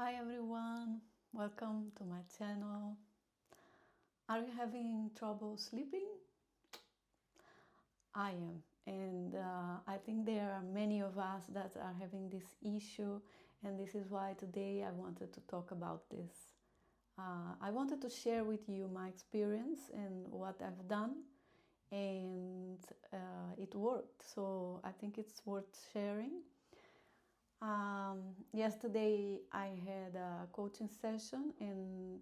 Hi everyone, welcome to my channel. Are you having trouble sleeping? I am, and I think there are many of us that are having this issue, and this is why today I wanted to talk about this. I wanted to share with you my experience and what I've done, and it worked, so I think it's worth sharing. Yesterday I had a coaching session and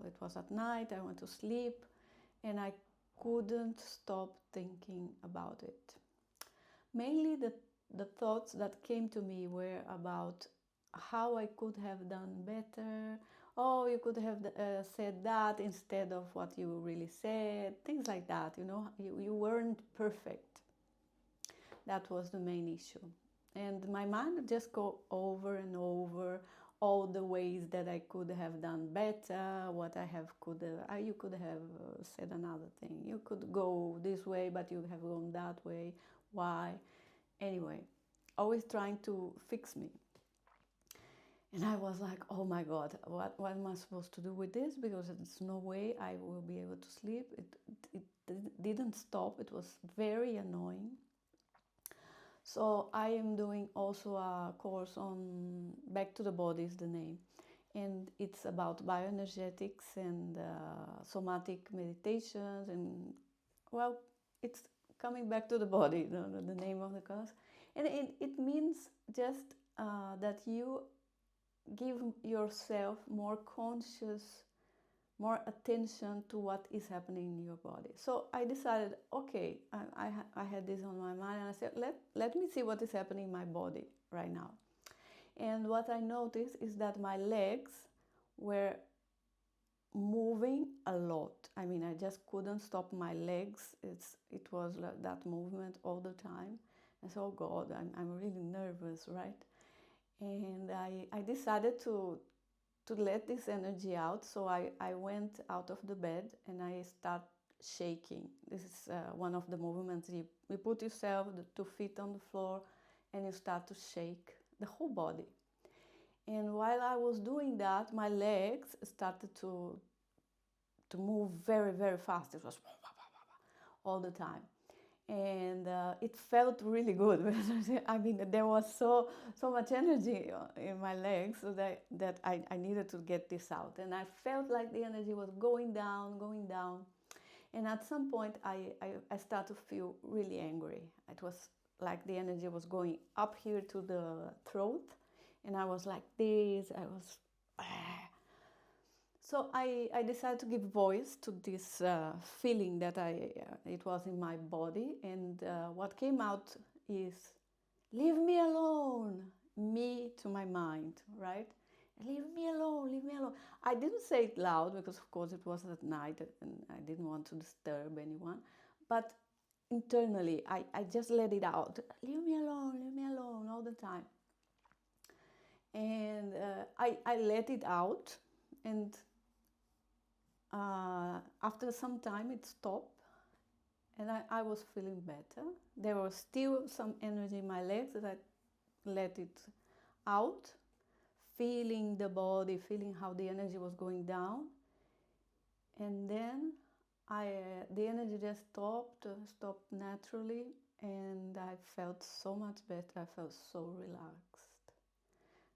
it was at night, I went to sleep and I couldn't stop thinking about it. Mainly the thoughts that came to me were about how I could have done better. Oh, you could have said that instead of what you really said. Things like that, you weren't perfect. That was the main issue. And my mind would just go over and over all the ways that I could have done better, what I have you could have said another thing. You could go this way, but you have gone that way. Why? Anyway, always trying to fix me. And I was like, oh my God, what am I supposed to do with this? Because there's no way I will be able to sleep. It didn't stop. It was very annoying. So I am doing also a course on Back to the Body is the name, and it's about bioenergetics and somatic meditations, and it's coming back to the body, the name of the course, and it means just that you give yourself more conscious, more attention to what is happening in your body. So I decided, okay, I had this on my mind and I said, let me see what is happening in my body right now. And what I noticed is that my legs were moving a lot. I mean, I just couldn't stop my legs. It was like that movement all the time. And so, oh God, I'm really nervous, right? And I decided to let this energy out. So I went out of the bed and I start shaking. This is one of the movements. You put yourself, the 2 feet on the floor, and you start to shake the whole body. And while I was doing that, my legs started to move very, very fast. It was all the time. And it felt really good. I mean, there was so much energy in my legs so that I needed to get this out. And I felt like the energy was going down, going down. And at some point, I started to feel really angry. It was like the energy was going up here to the throat. And I was like this, I was... So I decided to give voice to this feeling that it was in my body, and what came out is, leave me alone, me to my mind, right? Leave me alone, leave me alone. I didn't say it loud because of course it was at night and I didn't want to disturb anyone, but internally I just let it out. Leave me alone all the time. And I let it out, and after some time it stopped and I was feeling better. There was still some energy in my legs that I let it out, feeling the body, feeling how the energy was going down. And then the energy just stopped naturally, and I felt so much better. I felt so relaxed.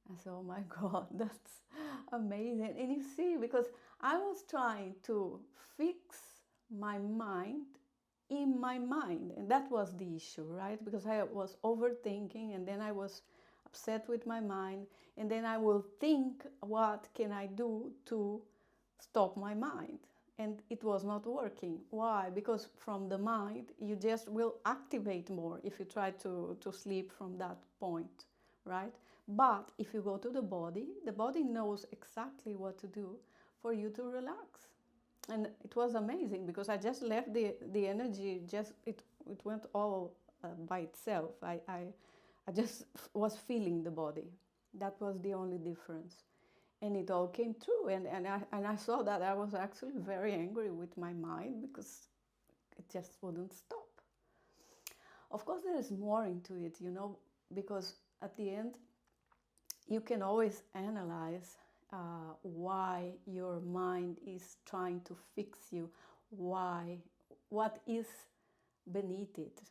I said, oh my God, that's amazing. And you see, because I was trying to fix my mind in my mind, and that was the issue, right? Because I was overthinking, and then I was upset with my mind, and then I will think, what can I do to stop my mind? And it was not working. Why? Because from the mind, you just will activate more if you try to sleep from that point, right? But if you go to the body knows exactly what to do for you to relax. And it was amazing because I just left the energy, it went all by itself. I just was feeling the body. That was the only difference. And it all came true. And I saw that I was actually very angry with my mind because it just wouldn't stop. Of course, there is more into it, because at the end, you can always analyze why your mind is trying to fix you, what is beneath it,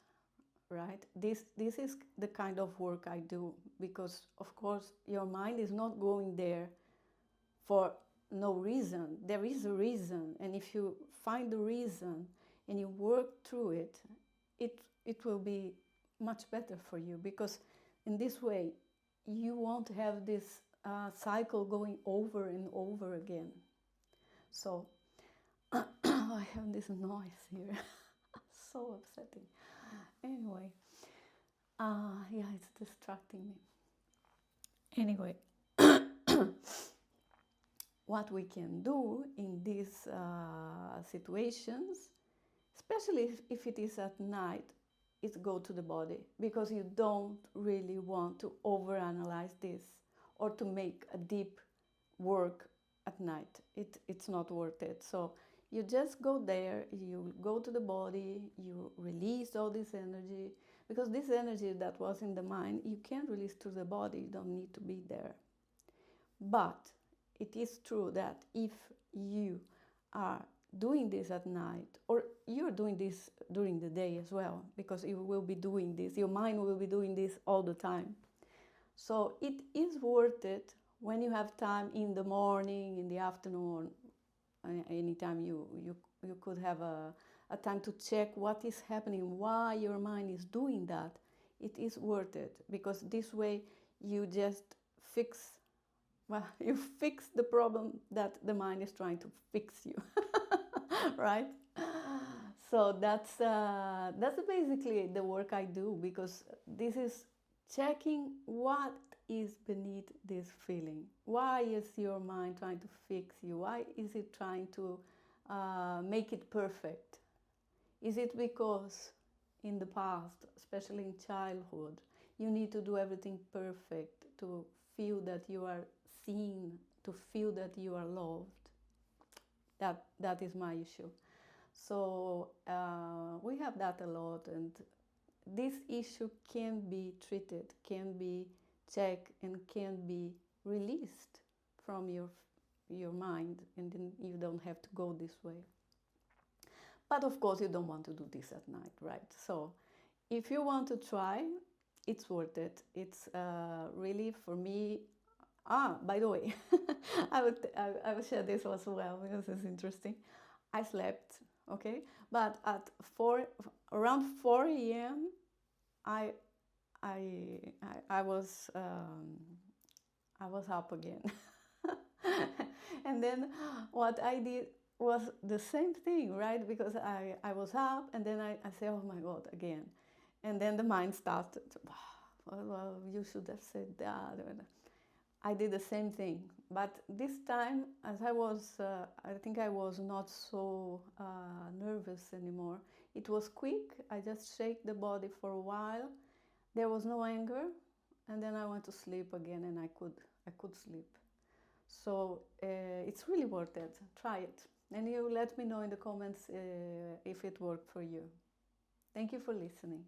right? This is the kind of work I do, because of course your mind is not going there for no reason. There is a reason, and if you find the reason and you work through it, it will be much better for you, because in this way you won't have this cycle going over and over again. So I have this noise here. So upsetting. Anyway, yeah, it's distracting me. Anyway, what we can do in these situations, especially if it is at night, is go to the body, because you don't really want to overanalyze this or to make a deep work at night. It's not worth it. So you just go there, you go to the body, you release all this energy, because this energy that was in the mind, you can release to the body, you don't need to be there. But it is true that if you are doing this at night, or you're doing this during the day as well, because you will be doing this, your mind will be doing this all the time. So it is worth it when you have time in the morning, in the afternoon, anytime you could have a time to check what is happening, why your mind is doing that. It is worth it, because this way you just fix the problem that the mind is trying to fix you. Right? So that's basically the work I do, because this is checking what is beneath this feeling. Why is your mind trying to fix you? Why is it trying to make it perfect? Is it because in the past, especially in childhood, you need to do everything perfect to feel that you are seen, to feel that you are loved? That is my issue. So we have that a lot, and this issue can be treated, can be checked, and can be released from your mind, and then you don't have to go this way. But of course you don't want to do this at night, right? So if you want to try, it's worth it. It's really, for me. By the way, I will share this as well, because it's interesting. I slept, okay, but at around 4 a.m. I was up again. And then what I did was the same thing, right? Because I was up, and then I say, oh my God, again. And then the mind started, well, you should have said that. I did the same thing, but this time, as I think I was not so nervous anymore. It was quick. I just shake the body for a while. There was no anger, and then I went to sleep again, and I could sleep. So it's really worth it. Try it, and you let me know in the comments if it worked for you. Thank you for listening.